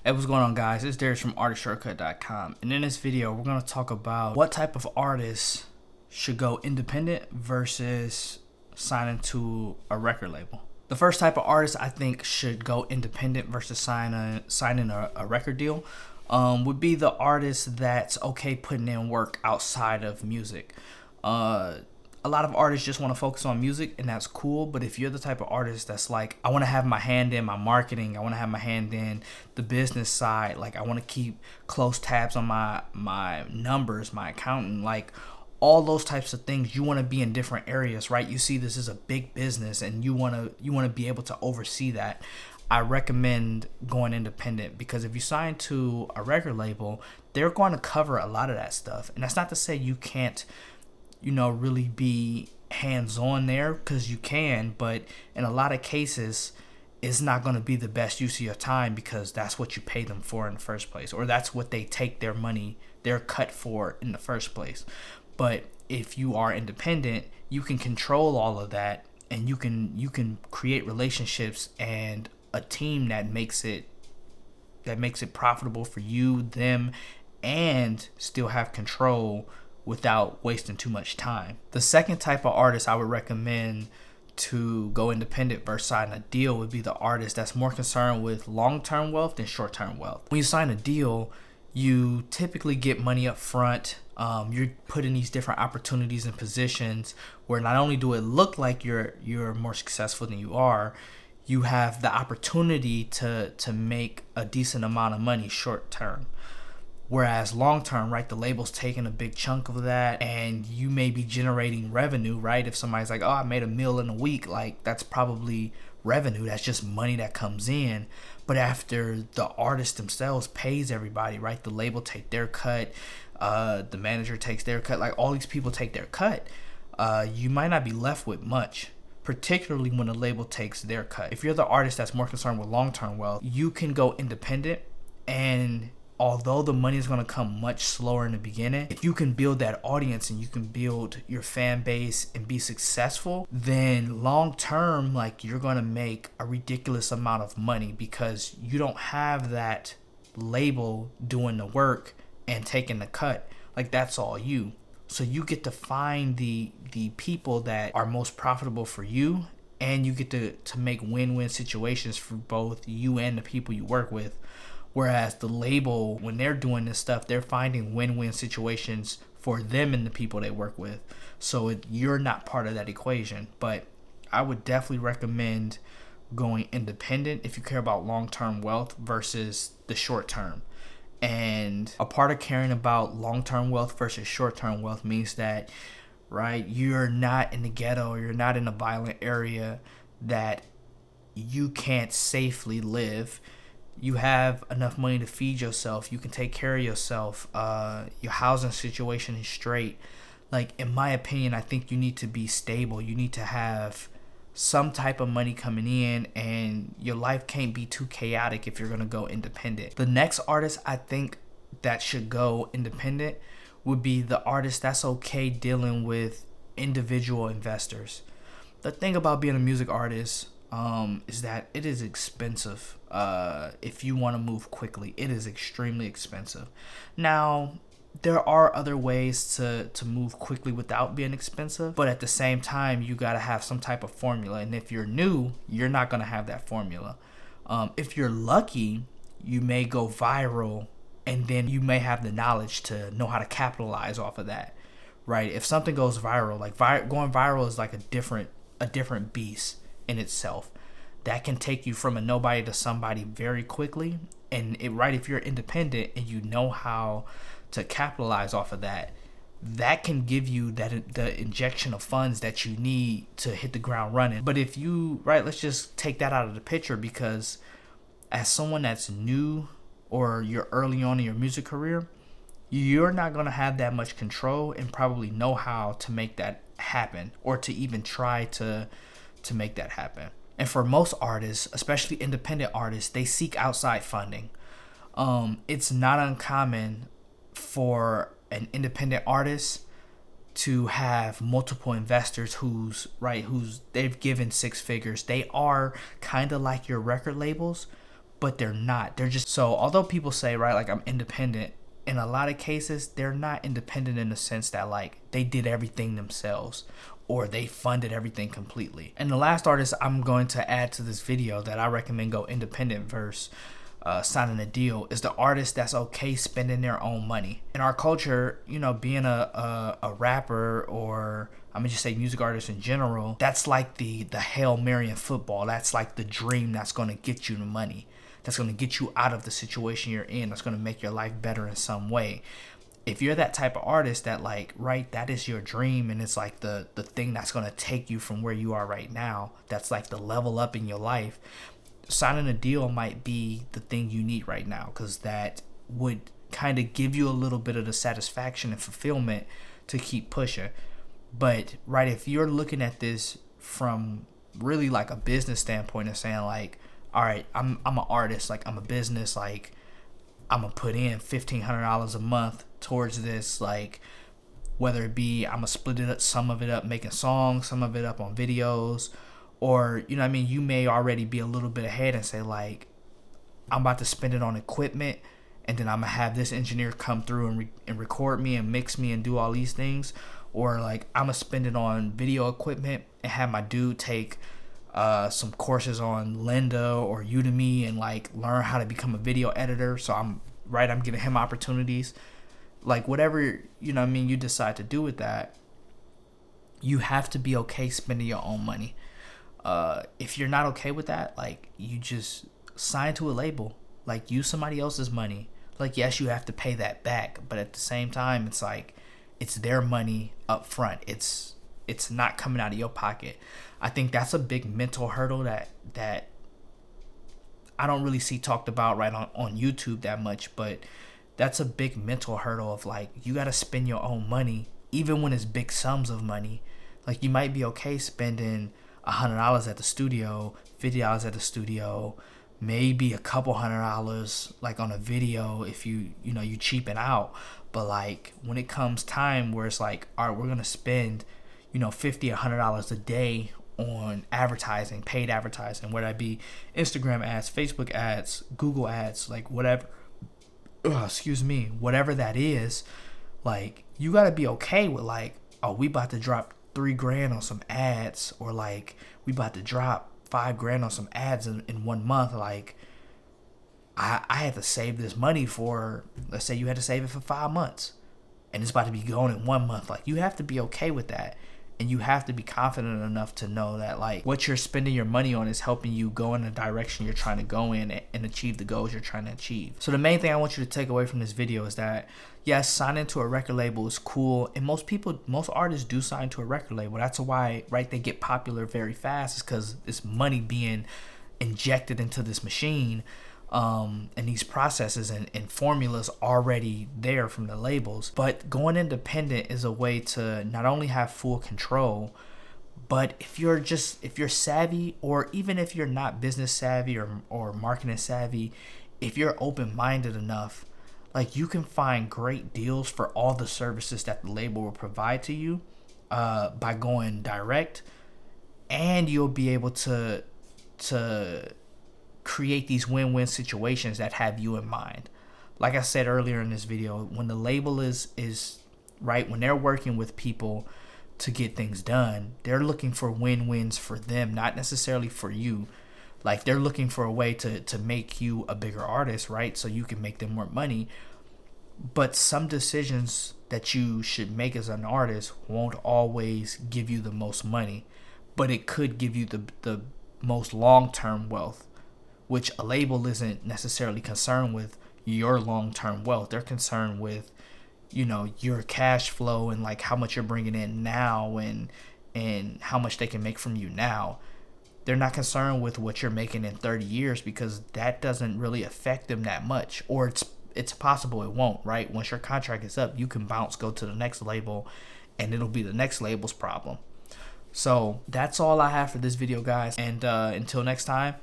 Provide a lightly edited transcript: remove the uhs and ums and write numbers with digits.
Hey, what's going on, guys? It's Darius from ArtistShortcut.com, and in this video we're going to talk about what type of artists should go independent versus signing to a record label. The first type of artist I think should go independent versus signing a record deal would be the artist that's okay putting in work outside of music. A lot of artists just want to focus on music, and that's cool. But if you're the type of artist that's like, I want to have my hand in my marketing, I want to have my hand in the business side, like I want to keep close tabs on my numbers, my accounting, like all those types of things, you want to be in different areas, right? You see this is a big business, and you want to be able to oversee that. I recommend going independent, because if you sign to a record label, they're going to cover a lot of that stuff. And that's not to say you can't really be hands-on there, because you can, but in a lot of cases it's not going to be the best use of your time, because that's what you pay them for in the first place, or that's what they take their money, their cut for in the first place. But if you are independent, you can control all of that, and you can create relationships and a team that makes it profitable for you, them, and still have control without wasting too much time. The second type of artist I would recommend to go independent versus sign a deal would be the artist that's more concerned with long-term wealth than short-term wealth. When you sign a deal, you typically get money up front. You're put in these different opportunities and positions where not only do it look like you're more successful than you are, you have the opportunity to make a decent amount of money short term. Whereas long term, right, the label's taking a big chunk of that, and you may be generating revenue, right? If somebody's like, oh, I made $1 million in a week, like that's probably revenue. That's just money that comes in. But after the artist themselves pays everybody, right, the label take their cut, the manager takes their cut, like all these people take their cut, you might not be left with much, particularly when the label takes their cut. If you're the artist that's more concerned with long-term wealth, you can go independent, and although the money is going to come much slower in the beginning, if you can build that audience and you can build your fan base and be successful, then long term, like, you're going to make a ridiculous amount of money, because you don't have that label doing the work and taking the cut. Like, that's all you. So you get to find the people that are most profitable for you, and you get to make win-win situations for both you and the people you work with. Whereas the label, when they're doing this stuff, they're finding win-win situations for them and the people they work with. So you're not part of that equation. But I would definitely recommend going independent if you care about long-term wealth versus the short-term. And a part of caring about long-term wealth versus short-term wealth means that, right, you're not in the ghetto, or you're not in a violent area that you can't safely live. You have enough money to feed yourself. You can take care of yourself. Your housing situation is straight. Like, in my opinion, I think you need to be stable. You need to have some type of money coming in, and your life can't be too chaotic if you're going to go independent. The next artist I think that should go independent would be the artist that's okay dealing with individual investors. The thing about being a music artist is that it is expensive. If you want to move quickly, it is extremely expensive. Now, there are other ways to move quickly without being expensive, but at the same time, you got to have some type of formula. And if you're new, you're not going to have that formula. If you're lucky, you may go viral, and then you may have the knowledge to know how to capitalize off of that, right? If something goes viral, like going viral is like a different beast in itself. That can take you from a nobody to somebody very quickly. And if you're independent and you know how to capitalize off of that, that can give you the injection of funds that you need to hit the ground running. But if you, let's just take that out of the picture, because as someone that's new, or you're early on in your music career, you're not going to have that much control and probably know how to make that happen, or to even try to make that happen. And for most artists, especially independent artists, they seek outside funding. It's not uncommon for an independent artist to have multiple investors who's they've given six figures. They are kind of like your record labels, but they're not. They're just, so although people say, right, like I'm independent, in a lot of cases, they're not independent in the sense that like they did everything themselves or they funded everything completely. And the last artist I'm going to add to this video that I recommend go independent versus signing a deal is the artist that's okay spending their own money. In our culture, you know, being a rapper, or I'm gonna just say music artist in general, that's like the Hail Mary in football. That's like the dream that's gonna get you the money, that's gonna get you out of the situation you're in, that's gonna make your life better in some way. If you're that type of artist that like, right, that is your dream, and it's like the thing that's gonna take you from where you are right now, that's like the level up in your life, signing a deal might be the thing you need right now, because that would kind of give you a little bit of the satisfaction and fulfillment to keep pushing. But right, if you're looking at this from really like a business standpoint and saying like, all right, I'm an artist, like I'm a business, like I'm gonna put in $1,500 a month towards this, like whether it be I'm gonna split it up, some of it up making songs, some of it up on videos, or you know what I mean, you may already be a little bit ahead and say like, I'm about to spend it on equipment, and then I'm gonna have this engineer come through and record me and mix me and do all these things. Or like, I'm gonna spend it on video equipment and have my dude take some courses on Lynda or Udemy and like learn how to become a video editor. So I'm giving him opportunities. Like whatever, you know what I mean, you decide to do with that, you have to be okay spending your own money. If you're not okay with that, like you just sign to a label, like use somebody else's money. Like, yes, you have to pay that back, but at the same time, it's like, it's their money up front. It's not coming out of your pocket. I think that's a big mental hurdle that I don't really see talked about right on YouTube that much, but that's a big mental hurdle of like, you got to spend your own money, even when it's big sums of money. Like you might be okay spending $100 at the studio, $50 at the studio, maybe a couple $100 like on a video if you cheapen out. But like when it comes time where it's like, all right, we're gonna spend $50 or $100 a day on advertising, paid advertising, whether that be Instagram ads, Facebook ads, Google ads, like whatever, whatever that is, like you gotta be okay with like, oh, we about to drop $3,000 on some ads, or like we about to drop $5,000 on some ads in 1 month. Like I had to save this money for, let's say you had to save it for 5 months and it's about to be going in 1 month. Like you have to be okay with that, and you have to be confident enough to know that like what you're spending your money on is helping you go in the direction you're trying to go in and achieve the goals you're trying to achieve. So the main thing I want you to take away from this video is that, yes, signing to a record label is cool, and most artists do sign to a record label. That's why, right, they get popular very fast, is because it's money being injected into this machine, and these processes and formulas already there from the labels. But going independent is a way to not only have full control, but if you're savvy, or even if you're not business savvy or marketing savvy, if you're open-minded enough, like you can find great deals for all the services that the label will provide to you by going direct, and you'll be able to create these win-win situations that have you in mind. Like I said earlier in this video, when the label is right, when they're working with people to get things done, they're looking for win-wins for them, not necessarily for you. Like they're looking for a way to make you a bigger artist, right? So you can make them more money. But some decisions that you should make as an artist won't always give you the most money, but it could give you the most long-term wealth, which a label isn't necessarily concerned with your long-term wealth. They're concerned with, your cash flow and like how much you're bringing in now and how much they can make from you now. They're not concerned with what you're making in 30 years because that doesn't really affect them that much. Or it's possible it won't, right? Once your contract is up, you can bounce, go to the next label, and it'll be the next label's problem. So that's all I have for this video, guys. And until next time,